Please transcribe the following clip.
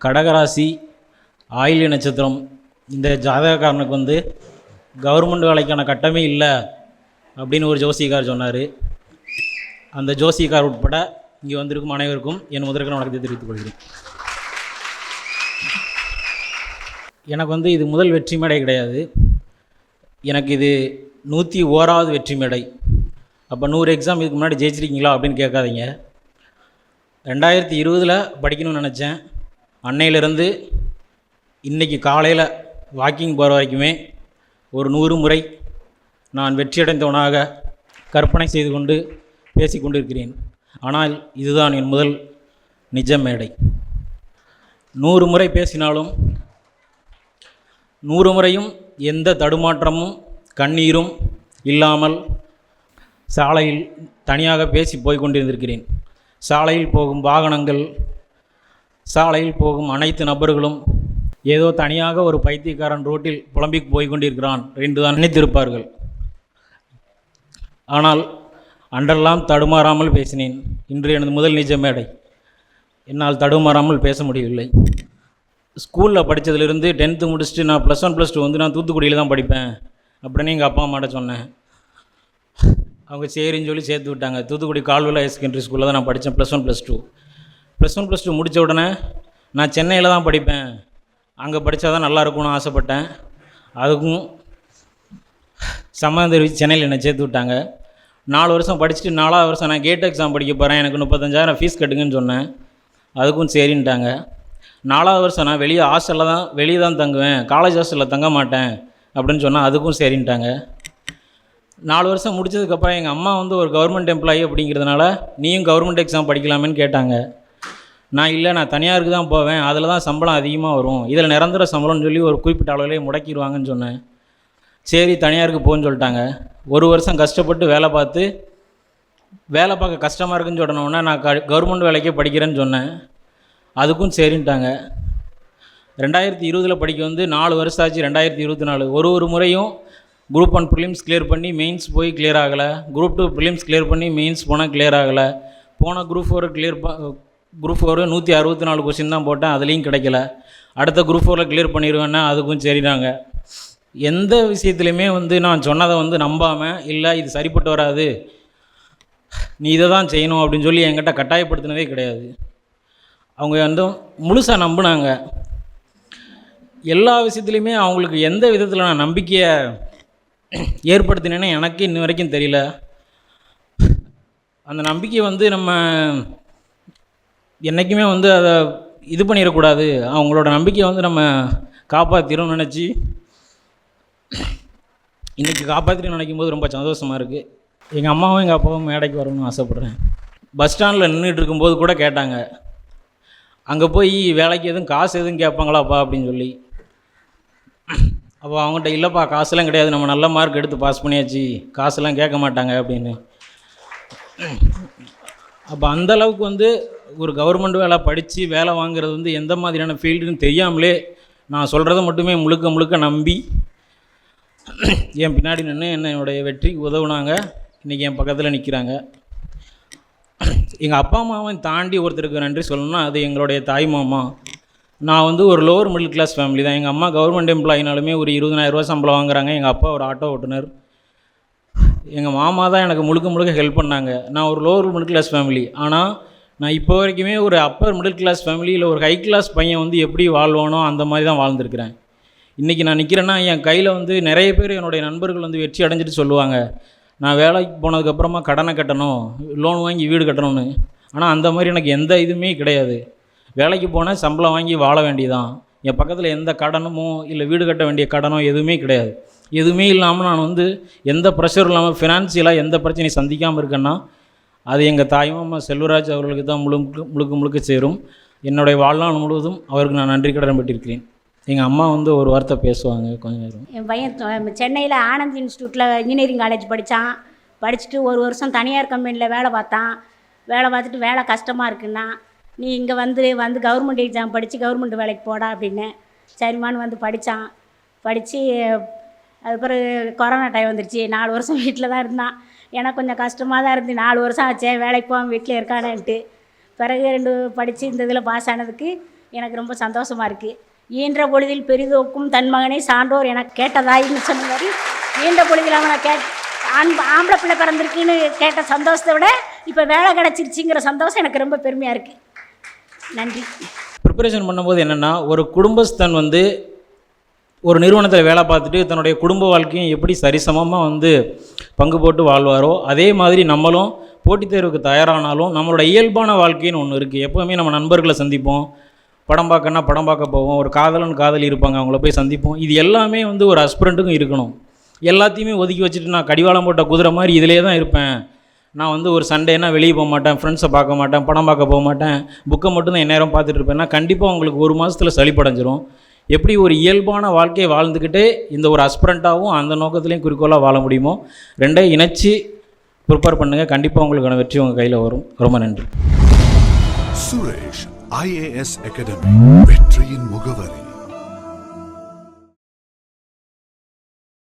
கடகராசி ஆயில்ய நட்சத்திரம் இந்த ஜாதகக்காரனுக்கு வந்து கவர்மெண்ட் வேலைக்கான கட்டமே இல்லை அப்படின்னு ஒரு ஜோசியக்கார் சொன்னார். அந்த ஜோசியக்கார் உட்பட இங்கே வந்திருக்கும் அனைவருக்கும் என் முதற்கன வணக்கத்தை தெரிவித்துக் கொள்கிறேன். எனக்கு வந்து இது முதல் வெற்றி மேடை கிடையாது. எனக்கு இது 101வது வெற்றி மேடை. அப்போ 100 எக்ஸாம் இதுக்கு முன்னாடி ஜெயிச்சிருக்கீங்களா அப்படின்னு கேட்காதீங்க. 2020 படிக்கணும்னு நினச்சேன். அன்னையிலேருந்து இன்றைக்கி காலையில் வாக்கிங் போகிற வரைக்குமே ஒரு 100 முறை நான் வெற்றியடைந்தவனாக கற்பனை செய்து கொண்டு பேசி கொண்டிருக்கிறேன். ஆனால் இதுதான் என் முதல் நிஜ மேடை. 100 முறை பேசினாலும் 100 முறையும் எந்த தடுமாற்றமும் கண்ணீரும் இல்லாமல் சாலையில் தனியாக பேசி போய் கொண்டிருந்திருக்கிறேன். சாலையில் போகும் வாகனங்கள், சாலையில் போகும் அனைத்து நபர்களும் ஏதோ தனியாக ஒரு பைத்தியக்காரன் ரோட்டில் புலம்பி போய் கொண்டிருக்கிறான் என்று தான் நினைத்திருப்பார்கள். ஆனால் அன்றெல்லாம் தடுமாறாமல் பேசினேன். இன்று எனது முதல் நிஜ மேடை. என்னால் தடுமாறாமல் பேச முடியவில்லை. ஸ்கூலில் படித்ததுலேருந்து 10th முடிச்சுட்டு நான் +1 +2 வந்து நான் தூத்துக்குடியில் தான் படிப்பேன் அப்படின்னு எங்கள் அப்பா அம்மாட்ட சொன்னேன். அவங்க சரின்னு சொல்லி சேர்த்து விட்டாங்க. தூத்துக்குடி கால்வெல் ஹையர் செகண்டரி ஸ்கூலில் தான் நான் படித்தேன் +1 +2. +1 +2 முடித்த உடனே நான் சென்னையில் தான் படிப்பேன், அங்கே படித்தா தான் நல்லா இருக்கும்னு ஆசைப்பட்டேன். அதுக்கும் சம்மந்தம் தெரிவித்து சென்னையில் என்னை சேர்த்து விட்டாங்க. 4 வருஷம் படிச்சுட்டு 4வது வருஷம் நான் கேட் எக்ஸாம் படிக்க போகிறேன், எனக்கு 35,000 ஃபீஸ் கட்டுங்கன்னு சொன்னேன். அதுக்கும் சரின்ட்டாங்க. 4வது வருஷம் நான் வெளியே தான் தங்குவேன், காலேஜ் ஹாஸ்டலில் தங்க மாட்டேன் அப்படின்னு சொன்னால் அதுக்கும் சரின்ட்டாங்க. 4 வருஷம் முடித்ததுக்கப்புறம் எங்கள் அம்மா வந்து ஒரு கவர்மெண்ட் எம்ப்ளாயி அப்படிங்கிறதுனால நீயும் கவர்மெண்ட் எக்ஸாம் படிக்கலாமேன்னு கேட்டாங்க. நான் இல்லை, நான் தனியாருக்கு தான் போவேன், அதில் தான் சம்பளம் அதிகமாக வரும், இதில் நிரந்தர சம்பளம்னு சொல்லி ஒரு குறிப்பிட்ட அளவிலே முடக்கிடுவாங்கன்னு சொன்னேன். சரி தனியாருக்கு போன்னு சொல்லிட்டாங்க. 1 வருஷம் கஷ்டப்பட்டு வேலை பார்க்க கஷ்டமாக இருக்குன்னு சொன்னோன்னே நான் கவர்மெண்ட் வேலைக்கே படிக்கிறேன்னு சொன்னேன். அதுக்கும் சரின்ட்டாங்க. 2020 படிக்க வந்து 4 வருஷம் ஆச்சு. 2024 ஒரு முறையும் குரூப் 1 ப்ரிலிம்ஸ் கிளியர் பண்ணி மெயின்ஸ் போய் கிளியர் ஆகலை, குரூப் 2 ப்ரிலிம்ஸ் கிளியர் பண்ணி மெயின்ஸ் போனால் கிளியர் ஆகலை. போன குரூப் 4 164 கொஸ்டின் தான் போட்டேன், அதுலேயும் கிடைக்கல. அடுத்த குரூப் 4 கிளியர் பண்ணிடுவேன்னா அதுக்கும் சரினாங்க. எந்த விஷயத்துலையுமே வந்து நான் சொன்னதை வந்து நம்பாமல், இல்லை இது சரிப்பட்டு வராது, நீ இதை தான் செய்யணும் அப்படின்னு சொல்லி என்கிட்ட கட்டாயப்படுத்தினதே கிடையாது. அவங்க வந்து முழுசாக நம்பினாங்க. எல்லா விஷயத்துலையுமே அவங்களுக்கு எந்த விதத்தில் நான் நம்பிக்கையை ஏற்படுத்தினேன்னு எனக்கு இன்ன வரைக்கும் தெரியல. அந்த நம்பிக்கையை வந்து நம்ம என்றைக்குமே வந்து அதை இது பண்ணிடக்கூடாது. அவங்களோட நம்பிக்கையை வந்து நம்ம காப்பாற்றிடும் நினச்சி இன்றைக்கி காப்பாற்றிட்டு நினைக்கும் போது ரொம்ப சந்தோஷமாக இருக்குது. எங்கள் அம்மாவும் எங்கள் அப்பாவும் மேடைக்கு வரணும்னு ஆசைப்பட்றேன். பஸ் ஸ்டாண்டில் நின்றுட்டு இருக்கும்போது கூட கேட்டாங்க, அங்கே போய் வேலைக்கு எதுவும் காசு எதுவும் கேட்பாங்களாப்பா அப்படின்னு சொல்லி. அப்போ அவங்ககிட்ட இல்லைப்பா காசுலாம் கிடையாது, நம்ம நல்ல மார்க் எடுத்து பாஸ் பண்ணியாச்சு, காசுலாம் கேட்க மாட்டாங்க அப்படின்னு. அப்போ அந்தளவுக்கு வந்து ஒரு கவர்மெண்ட் வேலை படித்து வேலை வாங்குறது வந்து எந்த மாதிரியான ஃபீல்டுன்னு தெரியாமலே நான் சொல்கிறத மட்டுமே முழுக்க நம்பி என் பின்னாடி நின்று என்னுடைய வெற்றிக்கு உதவுனாங்க. இன்றைக்கி என் பக்கத்தில் நிற்கிறாங்க. எங்கள் அப்பா அம்மாவை தாண்டி ஒருத்தருக்கு நன்றி சொல்லணும்னா அது எங்களுடைய தாய் மாமா. நான் வந்து ஒரு லோவர் மிடில் கிளாஸ் ஃபேமிலி தான். எங்கள் அம்மா கவர்மெண்ட் எம்ப்ளாயினாலுமே ஒரு 20,000 ரூபா சம்பளம் வாங்குறாங்க. எங்கள் அப்பா ஒரு ஆட்டோ ஓட்டுநர். எங்கள் மாமா தான் எனக்கு முழுக்க ஹெல்ப் பண்ணாங்க. நான் ஒரு லோவர் மிடில் கிளாஸ் ஃபேமிலி. ஆனால் நான் இப்போ வரைக்குமே ஒரு அப்பர் மிடில் கிளாஸ் ஃபேமிலியில் ஒரு ஹை கிளாஸ் பையன் வந்து எப்படி வாழ்வானோ அந்த மாதிரி தான் வாழ்ந்துருக்கிறேன். இன்றைக்கி நான் நிற்கிறேன்னா என் கையில் வந்து நிறைய பேர் என்னுடைய நண்பர்கள் வந்து வெற்றி அடைஞ்சிட்டு சொல்லுவாங்க, நான் வேலைக்கு போனதுக்கப்புறமா கடனை கட்டணும், லோன் வாங்கி வீடு கட்டணும்னு. ஆனால் அந்த மாதிரி எனக்கு எந்த இதுவுமே கிடையாது. வேலைக்கு போனால் சம்பளம் வாங்கி வாழ வேண்டியதான். என் பக்கத்தில் எந்த கடனமோ இல்லை வீடு கட்ட வேண்டிய கடனோ எதுவுமே கிடையாது. எதுவுமே இல்லாமல் நான் வந்து எந்த ப்ரெஷரும் இல்லாமல் ஃபினான்சியலாக எந்த பிரச்சனையும் சந்திக்காமல் இருக்கேன்னா அது எங்கள் தாய்மாமா செல்வராஜ் அவர்களுக்கு தான் முழுக்க சேரும். என்னுடைய வாழ்நாள் முழுவதும் அவருக்கு நான் நன்றி கடன் பட்டிருக்கிறேன். எங்கள் அம்மா வந்து ஒரு வார்த்தை பேசுவாங்க கொஞ்சம் நேரம். என் பையன் சென்னையில் ஆனந்த் இன்ஸ்டியூட்டில் இன்ஜினியரிங் காலேஜ் படித்தான். படிச்சுட்டு 1 வருஷம் தனியார் கம்பெனியில் வேலை பார்த்துட்டு வேலை கஷ்டமாக இருக்குன்னா, நீ இங்கே வந்து கவர்மெண்ட் எக்ஸாம் படித்து கவர்மெண்ட் வேலைக்கு போடா அப்படின்னு. சரிமான்னு வந்து படித்து அதுக்கப்புறம் கொரோனா டைம் வந்துருச்சு. 4 வருஷம் வீட்டில் தான் இருந்தான். எனக்கு கொஞ்சம் கஷ்டமாக தான் இருந்து 4 வருஷம் ஆச்சே வேலைக்கு போகாமல் வீட்டில் இருக்கானேன்ட்டு. பிறகு 2 படித்து இந்த இதில் பாஸ் ஆனதுக்கு எனக்கு ரொம்ப சந்தோஷமாக இருக்குது. ஈன்ற பொழுதில் பெரிதோக்கும் தன் மகனை சான்றோர் என கேட்டதாயின்னு சொன்ன மாதிரி ஈன்ற பொழுதில் அவனை ஆம்பளை பிள்ளை பிறந்திருக்குன்னு கேட்ட சந்தோஷத்தை விட இப்போ வேலை கிடச்சிருச்சிங்கிற சந்தோஷம் எனக்கு ரொம்ப பெருமையாக இருக்குது. நன்றி. ப்ரிப்பரேஷன் பண்ணும்போது என்னென்னா, ஒரு குடும்பஸ்தன் வந்து ஒரு நிறுவனத்தில் வேலை பார்த்துட்டு தன்னுடைய குடும்ப வாழ்க்கையும் எப்படி சரிசமமாக பங்கு போட்டு வாழ்வாரோ அதே மாதிரி நம்மளும் போட்டித் தேர்வுக்கு தயாரானாலும் நம்மளோட இயல்பான வாழ்க்கைன்னு ஒன்று இருக்குது. எப்போவுமே நம்ம நண்பர்களை சந்திப்போம், படம் பார்க்கணுன்னா படம் பார்க்க போவோம், ஒரு காதலி இருப்பாங்க, அவங்கள போய் சந்திப்போம். இது எல்லாமே ஒரு அஸ்பிரண்ட்டுக்கும் இருக்கணும். எல்லாத்தையுமே ஒதுக்கி வச்சுட்டு நான் கடிவாளம் போட்ட குதிரை மாதிரி இதிலே தான் இருப்பேன், நான் ஒரு சண்டேனா வெளியே போக மாட்டேன், ஃப்ரெண்ட்ஸை பார்க்க மாட்டேன், படம் பார்க்க போக மாட்டேன், புக்கை மட்டும்தான் எந்நேரம் பார்த்துட்டு இருப்பேன்னா கண்டிப்பாக உங்களுக்கு ஒரு மாதத்தில் சளிப்படைஞ்சிரும். எப்படி ஒரு இயல்பான வாழ்க்கையை வாழ்ந்துக்கிட்டே இந்த ஒரு அஸ்பிரண்ட்டாகவும் அந்த நோக்கத்துலேயும் குறிக்கோளாக வாழ முடியுமோ ரெண்டையும் இணைச்சி ப்ரிப்பேர் பண்ணுங்கள். கண்டிப்பாக உங்களுக்கான வெற்றி உங்கள் கையில் வரும். ரொம்ப நன்றி. சுரேஷ் IAS அகாடமி, வெற்றியின் முகவரி.